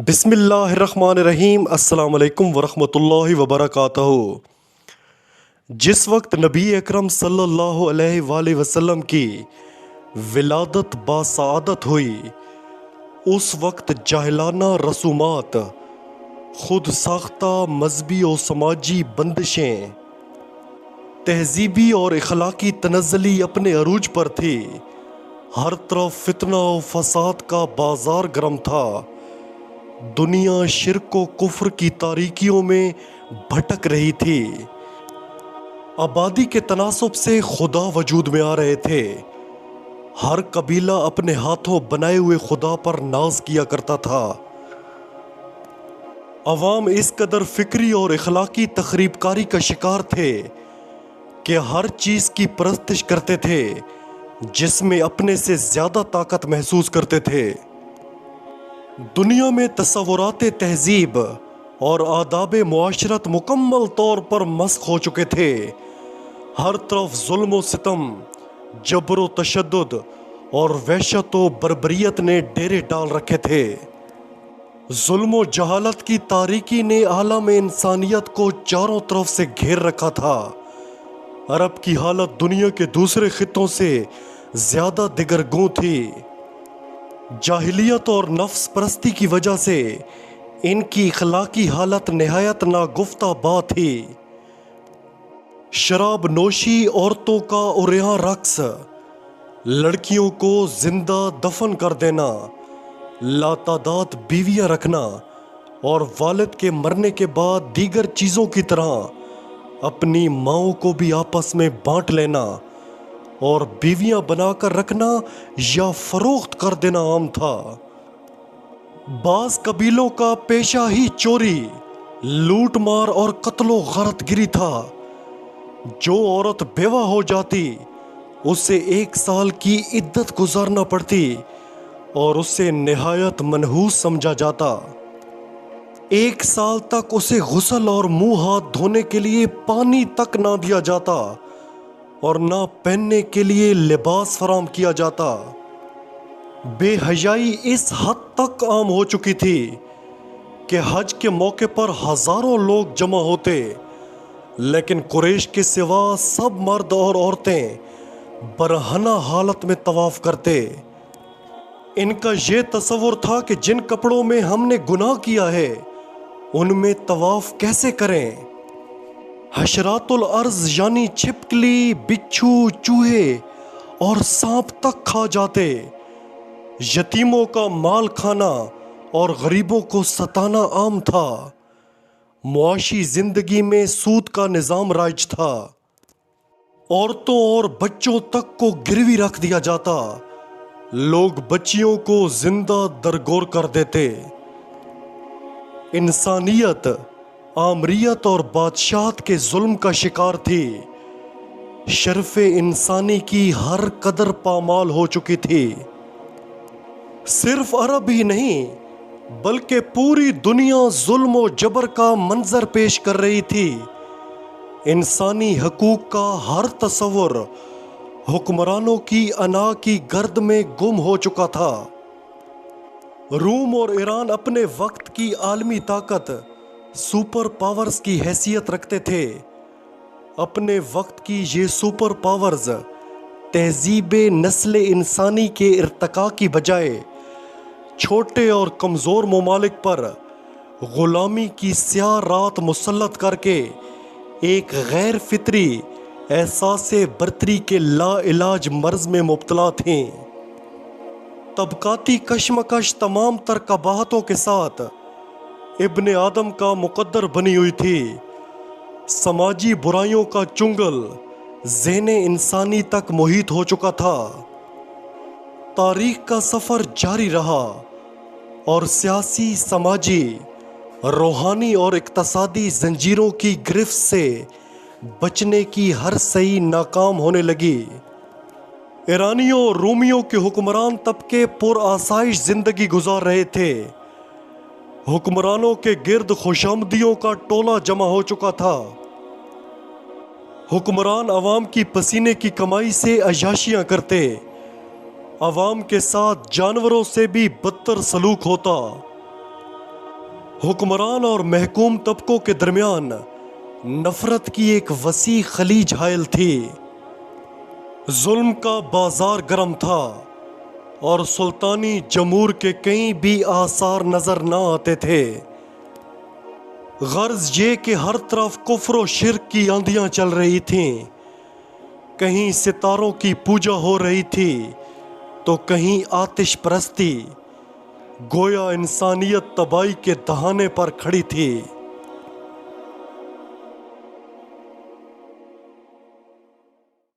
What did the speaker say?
بسم اللہ الرحمن الرحیم۔ السلام علیکم ورحمۃ اللہ وبرکاتہ۔ جس وقت نبی اکرم صلی اللہ علیہ وآلہ وسلم کی ولادت باسعادت ہوئی، اس وقت جاہلانہ رسومات، خود ساختہ مذہبی و سماجی بندشیں، تہذیبی اور اخلاقی تنزلی اپنے عروج پر تھی۔ ہر طرف فتنہ و فساد کا بازار گرم تھا۔ دنیا شرک و کفر کی تاریکیوں میں بھٹک رہی تھی۔ آبادی کے تناسب سے خدا وجود میں آ رہے تھے۔ ہر قبیلہ اپنے ہاتھوں بنائے ہوئے خدا پر ناز کیا کرتا تھا۔ عوام اس قدر فکری اور اخلاقی تخریب کاری کا شکار تھے کہ ہر چیز کی پرستش کرتے تھے جس میں اپنے سے زیادہ طاقت محسوس کرتے تھے۔ دنیا میں تصورات تہذیب اور آداب معاشرت مکمل طور پر مسخ ہو چکے تھے۔ ہر طرف ظلم و ستم، جبر و تشدد اور وحشت و بربریت نے ڈیرے ڈال رکھے تھے۔ ظلم و جہالت کی تاریکی نے عالم انسانیت کو چاروں طرف سے گھیر رکھا تھا۔ عرب کی حالت دنیا کے دوسرے خطوں سے زیادہ دگرگوں تھی۔ جاہلیت اور نفس پرستی کی وجہ سے ان کی اخلاقی حالت نہایت ناگفتہ بات تھی۔ شراب نوشی، عورتوں کا عریاں رقص، لڑکیوں کو زندہ دفن کر دینا، لاتعداد بیویاں رکھنا اور والد کے مرنے کے بعد دیگر چیزوں کی طرح اپنی ماؤں کو بھی آپس میں بانٹ لینا اور بیویاں بنا کر رکھنا یا فروخت کر دینا عام تھا۔ بعض قبیلوں کا پیشہ ہی چوری، لوٹ مار اور قتل و غارت گری تھا۔ جو عورت بیوہ ہو جاتی اسے 1 سال کی عدت گزارنا پڑتی اور اسے نہایت منحوس سمجھا جاتا۔ 1 سال تک اسے غسل اور منہ ہاتھ دھونے کے لیے پانی تک نہ دیا جاتا اور نہ پہننے کے لیے لباس فراہم کیا جاتا۔ بے حیائی اس حد تک عام ہو چکی تھی کہ حج کے موقع پر ہزاروں لوگ جمع ہوتے، لیکن قریش کے سوا سب مرد اور عورتیں برہنہ حالت میں طواف کرتے۔ ان کا یہ تصور تھا کہ جن کپڑوں میں ہم نے گناہ کیا ہے ان میں طواف کیسے کریں۔ حشرات الارض یعنی چھپکلی، بچھو، چوہے اور سانپ تک کھا جاتے۔ یتیموں کا مال کھانا اور غریبوں کو ستانا عام تھا۔ معاشی زندگی میں سود کا نظام رائج تھا۔ عورتوں اور بچوں تک کو گروی رکھ دیا جاتا۔ لوگ بچیوں کو زندہ درگور کر دیتے۔ انسانیت آمریت اور بادشاہت کے ظلم کا شکار تھی۔ شرف انسانی کی ہر قدر پامال ہو چکی تھی۔ صرف عرب ہی نہیں بلکہ پوری دنیا ظلم و جبر کا منظر پیش کر رہی تھی۔ انسانی حقوق کا ہر تصور حکمرانوں کی انا کی گرد میں گم ہو چکا تھا۔ روم اور ایران اپنے وقت کی عالمی طاقت، سپر پاورز کی حیثیت رکھتے تھے۔ اپنے وقت کی یہ سپر پاورز تہذیب نسل انسانی کے ارتقاء کی بجائے چھوٹے اور کمزور ممالک پر غلامی کی سیاہ رات مسلط کر کے ایک غیر فطری احساس برتری کے لا علاج مرض میں مبتلا تھیں۔ طبقاتی کشمکش تمام تر قباحتوں کے ساتھ ابن آدم کا مقدر بنی ہوئی تھی۔ سماجی برائیوں کا چنگل ذہن انسانی تک محیط ہو چکا تھا۔ تاریخ کا سفر جاری رہا اور سیاسی، سماجی، روحانی اور اقتصادی زنجیروں کی گرفت سے بچنے کی ہر سعی ناکام ہونے لگی۔ ایرانیوں اور رومیوں کے حکمران طبقے پرآسائش زندگی گزار رہے تھے۔ حکمرانوں کے گرد خوشامدیوں کا ٹولہ جمع ہو چکا تھا۔ حکمران عوام کی پسینے کی کمائی سے عیاشیاں کرتے۔ عوام کے ساتھ جانوروں سے بھی بدتر سلوک ہوتا۔ حکمران اور محکوم طبقوں کے درمیان نفرت کی ایک وسیع خلیج حائل تھی۔ ظلم کا بازار گرم تھا اور سلطانی جمہور کے کہیں بھی آثار نظر نہ آتے تھے۔ غرض یہ کہ ہر طرف کفر و شرک کی آندیاں چل رہی تھیں، کہیں ستاروں کی پوجا ہو رہی تھی تو کہیں آتش پرستی، گویا انسانیت تباہی کے دہانے پر کھڑی تھی۔